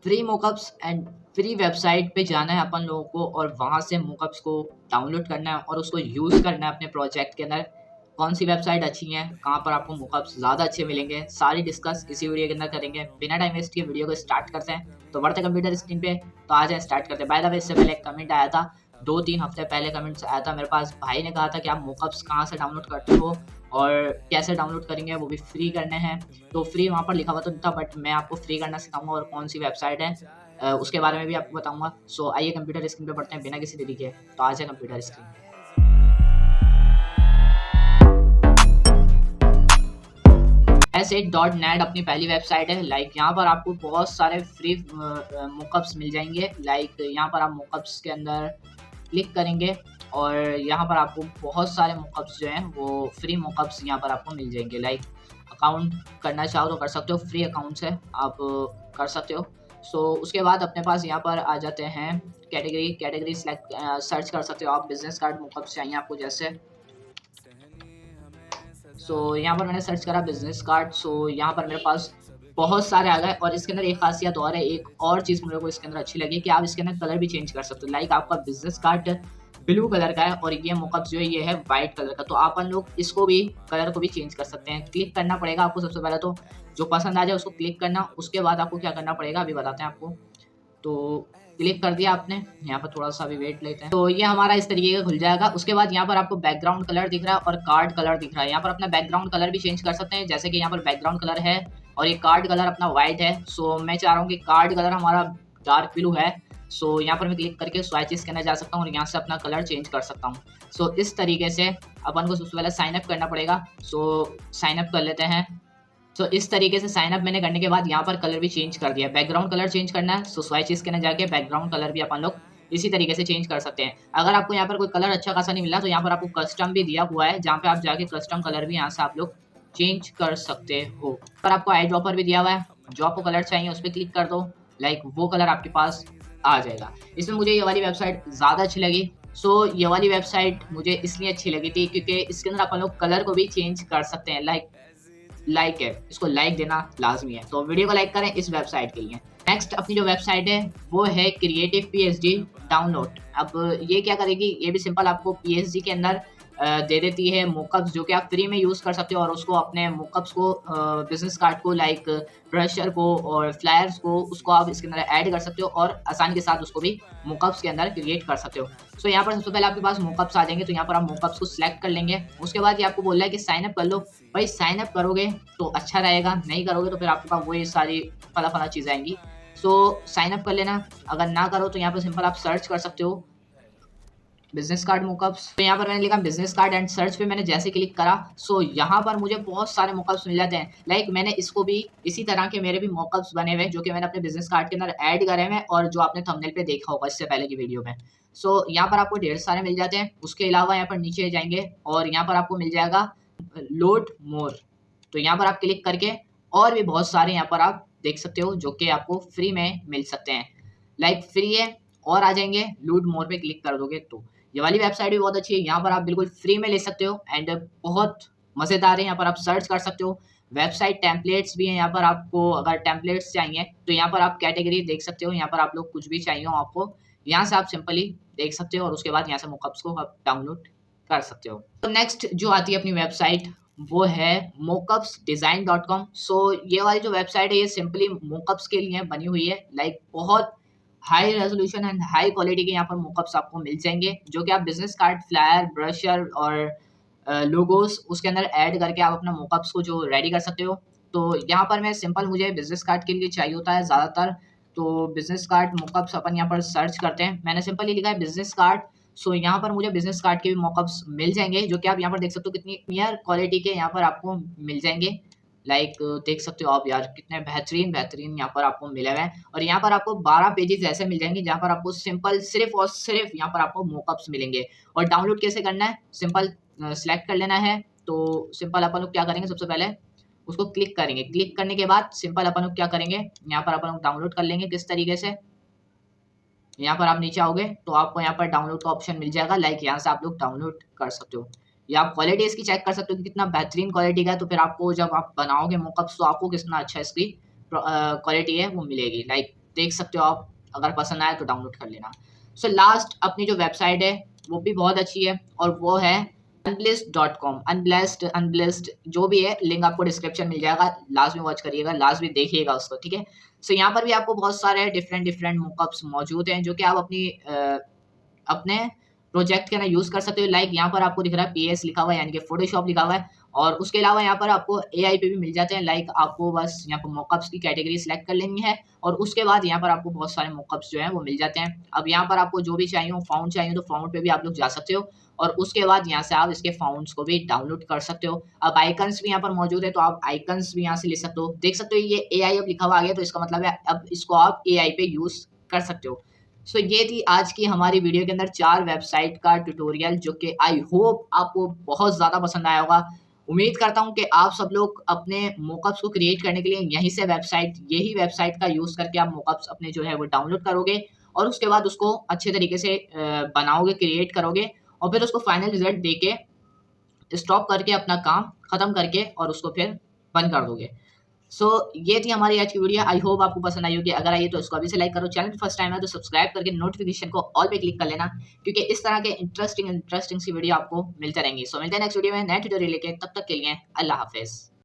Free mockups and free website पे जाना है अपन लोगों को और वहाँ से मोकअप्स को डाउनलोड करना है और उसको यूज़ करना है अपने प्रोजेक्ट के अंदर। कौन सी वेबसाइट अच्छी है, कहाँ पर आपको मोकअप्स ज़्यादा अच्छे मिलेंगे, सारी डिस्कस इसी वीडियो के अंदर करेंगे। बिना टाइम वेस्ट किए वीडियो को स्टार्ट करते हैं। तो बढ़ते कंप्यूटर स्क्रीन पे, तो आ जाए स्टार्ट करते हैं। बाय द वे, इससे पहले एक कमेंट आया था, 2-3 हफ्ते पहले कमेंट्स आया था मेरे पास। भाई ने कहा था कि आप मोकअप्स कहाँ से डाउनलोड करते हो और कैसे डाउनलोड करेंगे, वो भी फ्री करने हैं। तो फ्री वहाँ पर लिखा हुआ तो नहीं था, बट मैं आपको फ्री करना सिखाऊंगा और कौन सी वेबसाइट है उसके बारे में भी आपको बताऊंगा। सो आइए कंप्यूटर स्क्रीन पे पढ़ते हैं बिना किसी देरी के। तो आ जाए कंप्यूटर स्क्रीन पे। S8.net अपनी पहली वेबसाइट है। लाइक यहाँ पर आपको बहुत सारे फ्री मोकअप्स मिल जाएंगे। लाइक यहाँ पर आप मोकअप्स के अंदर क्लिक करेंगे और यहाँ पर आपको बहुत सारे मोकअप्स जो हैं वो फ्री मोकअप्स यहाँ पर आपको मिल जाएंगे। लाइक अकाउंट करना चाहो तो कर सकते हो, फ्री अकाउंट्स है, आप कर सकते हो। सो उसके बाद अपने पास यहाँ पर आ जाते हैं कैटेगरी सेलेक्ट सर्च कर सकते हो आप। बिजनेस कार्ड मोकअप्स चाहिए आपको जैसे। सो यहाँ पर मैंने सर्च करा बिजनेस कार्ड। सो यहाँ पर मेरे पास बहुत सारे आ गए और इसके अंदर एक खासियत और है, एक और चीज़ मेरे को इसके अंदर अच्छी लगी कि आप इसके अंदर कलर भी चेंज कर सकते हो। लाइक आपका बिजनेस कार्ड ब्लू कलर का है और ये मोकअप जो है ये है वाइट कलर का, तो अपन लोग इसको भी कलर को भी चेंज कर सकते हैं। क्लिक करना पड़ेगा आपको सबसे पहले, तो जो पसंद आ जाए उसको क्लिक करना। उसके बाद आपको क्या करना पड़ेगा अभी बताते हैं आपको। तो क्लिक कर दिया आपने, यहाँ पर थोड़ा सा भी वेट लेते हैं। तो ये हमारा इस तरीके का खुल जाएगा। उसके बाद यहाँ पर आपको बैकग्राउंड कलर दिख रहा है और कार्ड कलर दिख रहा है। यहाँ पर अपना बैकग्राउंड कलर भी चेंज कर सकते हैं, जैसे कि यहाँ पर बैकग्राउंड कलर है और ये कार्ड कलर अपना व्हाइट है। सो मैं चाह रहा हूँ कि कार्ड कलर हमारा डार्क ब्लू है। सो यहाँ पर मैं क्लिक करके स्वाइचेस के अंदर जा सकता हूँ और यहाँ से अपना कलर चेंज कर सकता हूँ। सो इस तरीके से अपन को सबसे पहले साइन अप करना पड़ेगा। सो साइन अप कर लेते हैं। सो इस तरीके से साइन अप मैंने करने के बाद यहाँ पर कलर भी चेंज कर दिया। बैकग्राउंड कलर चेंज करना है, सो स्वाइचेस के अंदर जाके बैकग्राउंड कलर भी अपन लोग इसी तरीके से चेंज कर सकते हैं। अगर आपको यहाँ पर कोई कलर अच्छा खासा नहीं मिला तो यहाँ पर आपको कस्टम भी दिया हुआ है, जहाँ पे आप जाके कस्टम कलर भी यहाँ से आप लोग चेंज कर सकते हो। पर आपको आई ड्रॉपर भी दिया हुआ है, जो आपको कलर चाहिए उस पर क्लिक कर दो, लाइक वो कलर आपके पास आ जाएगा। इसमें मुझे ये वाली वेबसाइट ज़्यादा अच्छी लगी। सो ये वाली वेबसाइट मुझे इसलिए अच्छी लगी थी क्योंकि इसके अंदर अपन लोग कलर को भी चेंज कर सकते हैं। लाइक है, इसको लाइक देना लाजमी है, तो वीडियो को लाइक करें इस वेबसाइट के लिए। नेक्स्ट अपनी जो वेबसाइट है वो है क्रिएटिव पीएचडी डाउनलोड। अब ये क्या करेगी, ये भी सिंपल आपको पीएचडी के अंदर दे देती है मोकअप्स, जो कि आप फ्री में यूज़ कर सकते हो और उसको अपने मोकअप्स को बिजनेस कार्ड को, लाइक ब्रशर को और फ्लायर्स को, उसको आप इसके अंदर ऐड कर सकते हो और आसानी के साथ उसको भी मोकअप्स के अंदर क्रिएट कर सकते हो। सो यहाँ पर सबसे पहले आपके पास मोकअप्स आ जाएंगे, तो यहाँ पर आप मोकअप्स को सिलेक्ट कर लेंगे। उसके बाद ये आपको बोल रहा है कि साइन अप कर लो। भाई साइन अप करोगे तो अच्छा रहेगा, नहीं करोगे तो फिर आपके पास वही सारी फला चीज़ें आएंगी। सो साइन अप कर लेना। अगर ना करो तो यहाँ पर सिंपल आप सर्च कर सकते हो बिजनेस कार्ड मोकअप्स। तो यहाँ पर मैंने लिखा बिजनेस कार्ड एंड सर्च पे मैंने जैसे क्लिक करा, सो यहाँ पर मुझे बहुत सारे मोकअप्स मिल जाते हैं। लाइक मैंने इसको भी इसी तरह के मेरे भी मोकअप्स बने हुए जो कि मैंने अपने बिजनेस कार्ड के अंदर ऐड करे हुए और जो आपने थंबनेल पे देखा होगा इससे पहले की वीडियो में। सो यहाँ पर आपको ढेर सारे मिल जाते हैं। उसके अलावा यहाँ पर नीचे जाएंगे और यहाँ पर आपको मिल जाएगा लोड मोर। तो यहाँ पर आप क्लिक करके और भी बहुत सारे यहाँ पर आप देख सकते हो जो कि आपको फ्री में मिल सकते हैं। लाइक फ्री है और आ जाएंगे लूट मोर पे क्लिक कर दोगे तो ये वाली वेबसाइट भी बहुत अच्छी है। यहाँ पर आप बिल्कुल फ्री में ले सकते हो एंड बहुत मज़ेदार है। यहाँ पर आप सर्च कर सकते हो। वेबसाइट टेम्पलेट्स भी हैं यहाँ पर, आपको अगर टेम्पलेट्स चाहिए तो यहाँ पर आप कैटेगरी देख सकते हो। यहाँ पर आप लोग कुछ भी चाहिए हो आपको, यहाँ से आप सिंपली देख सकते हो और उसके बाद यहाँ से मोकअप्स को आप डाउनलोड कर सकते हो। तो नेक्स्ट जो आती है अपनी वेबसाइट वो है mockupsdesign.com। सो ये वाली जो वेबसाइट है ये सिंपली मोकअप्स के लिए बनी हुई है। लाइक बहुत high resolution and high quality के यहाँ पर मोकअप्स आपको मिल जाएंगे, जो कि आप बिजनेस कार्ड, फ्लायर, ब्रशर और लोगोस उसके अंदर ऐड करके आप अपना मोकअप्स को जो रेडी कर सकते हो। तो यहाँ पर मैं सिंपल, मुझे बिजनेस कार्ड के लिए चाहिए होता है ज़्यादातर, तो बिजनेस कार्ड मोकअप्स अपन यहाँ पर सर्च करते हैं। मैंने सिंपली लिखा है बिजनेस कार्ड। सो यहाँ पर मुझे बिजनेस कार्ड के भी मोकअप्स मिल जाएंगे, जो कि आप यहाँ पर देख सकते हो कितनी क्लियर क्वालिटी के यहाँ पर आपको मिल जाएंगे। लाइक देख सकते हो आप यार कितने बेहतरीन बेहतरीन यहाँ पर आपको मिले हुए हैं। और यहाँ पर आपको 12 पेजेस ऐसे मिल जाएंगे जहाँ पर आपको सिंपल सिर्फ और सिर्फ यहाँ पर आपको मोकअप्स मिलेंगे। और डाउनलोड कैसे करना है, सिंपल सेलेक्ट कर लेना है। तो सिंपल अपन लोग क्या करेंगे, सबसे पहले उसको क्लिक करेंगे। क्लिक करने के बाद सिंपल अपन लोग क्या करेंगे, यहाँ पर अपन लोग डाउनलोड कर लेंगे। किस तरीके से, यहाँ पर आप नीचे आओगे तो आपको यहाँ पर डाउनलोड का ऑप्शन मिल जाएगा। लाइक यहाँ से आप लोग डाउनलोड कर सकते हो या आप क्वालिटी इसकी चेक कर सकते हो कि कितना बेहतरीन क्वालिटी का है। तो फिर आपको जब आप बनाओगे मोकअप्स तो आपको कितना अच्छा इसकी क्वालिटी है वो मिलेगी। लाइक देख सकते हो आप, अगर पसंद आए तो डाउनलोड कर लेना। सो लास्ट अपनी जो वेबसाइट है वो भी बहुत अच्छी है और वो है unblessed.com। अनब्लेस्ड जो भी है, लिंक आपको डिस्क्रिप्शन मिल जाएगा, लास्ट में वॉच करिएगा, लास्ट में देखिएगा उसको, ठीक है। सो यहाँ पर भी आपको बहुत सारे डिफरेंट डिफरेंट मॉकअप्स मौजूद हैं जो कि आप अपने प्रोजेक्ट के अंदर यूज कर सकते हो। लाइक यहाँ पर आपको दिख रहा है पीएस लिखा हुआ है, यानी कि फोटोशॉप लिखा हुआ है, और उसके अलावा यहाँ पर आपको एआई पे भी मिल जाते हैं। लाइक आपको बस यहाँ पर मॉकअप्स की कैटेगरी सिलेक्ट कर लेनी है और उसके बाद यहाँ पर आपको बहुत सारे मॉकअप्स जो हैं वो मिल जाते हैं। अब यहाँ पर आपको जो भी चाहिए हो, फाउंड चाहिए तो फाउंड पे भी आप लोग जा सकते हो और उसके बाद यहाँ से आप इसके फाउंड्स को भी डाउनलोड कर सकते हो। अब आइकन्स भी यहाँ पर मौजूद है तो आप आइकन्स भी यहाँ से ले सकते हो। देख सकते हो ये एआई अब लिखा हुआ आ गया, तो इसका मतलब है अब इसको आप एआई पे यूज कर सकते हो। सो ये थी आज की हमारी वीडियो के अंदर 4 वेबसाइट का ट्यूटोरियल, जो कि आई होप आपको बहुत ज़्यादा पसंद आया होगा। उम्मीद करता हूँ कि आप सब लोग अपने मॉकअप्स को क्रिएट करने के लिए यही वेबसाइट का यूज़ करके आप मॉकअप्स अपने जो है वो डाउनलोड करोगे और उसके बाद उसको अच्छे तरीके से बनाओगे, क्रिएट करोगे और फिर उसको फाइनल रिजल्ट देके स्टॉप करके अपना काम खत्म करके और उसको फिर बंद कर दोगे। सो ये थी हमारी आज की वीडियो। आई होप आपको पसंद आई होगी। अगर आई तो इसको अभी से लाइक करो, चैनल पे फर्स्ट टाइम है तो सब्सक्राइब करके नोटिफिकेशन को ऑल पे क्लिक कर लेना, क्योंकि इस तरह के इंटरेस्टिंग सी वीडियो आपको मिलते रहेंगी। सो मिलते हैं नेक्स्ट वीडियो में नए ट्यूटोरियल लेके, तब तक के लिए अल्लाह हाफिज़।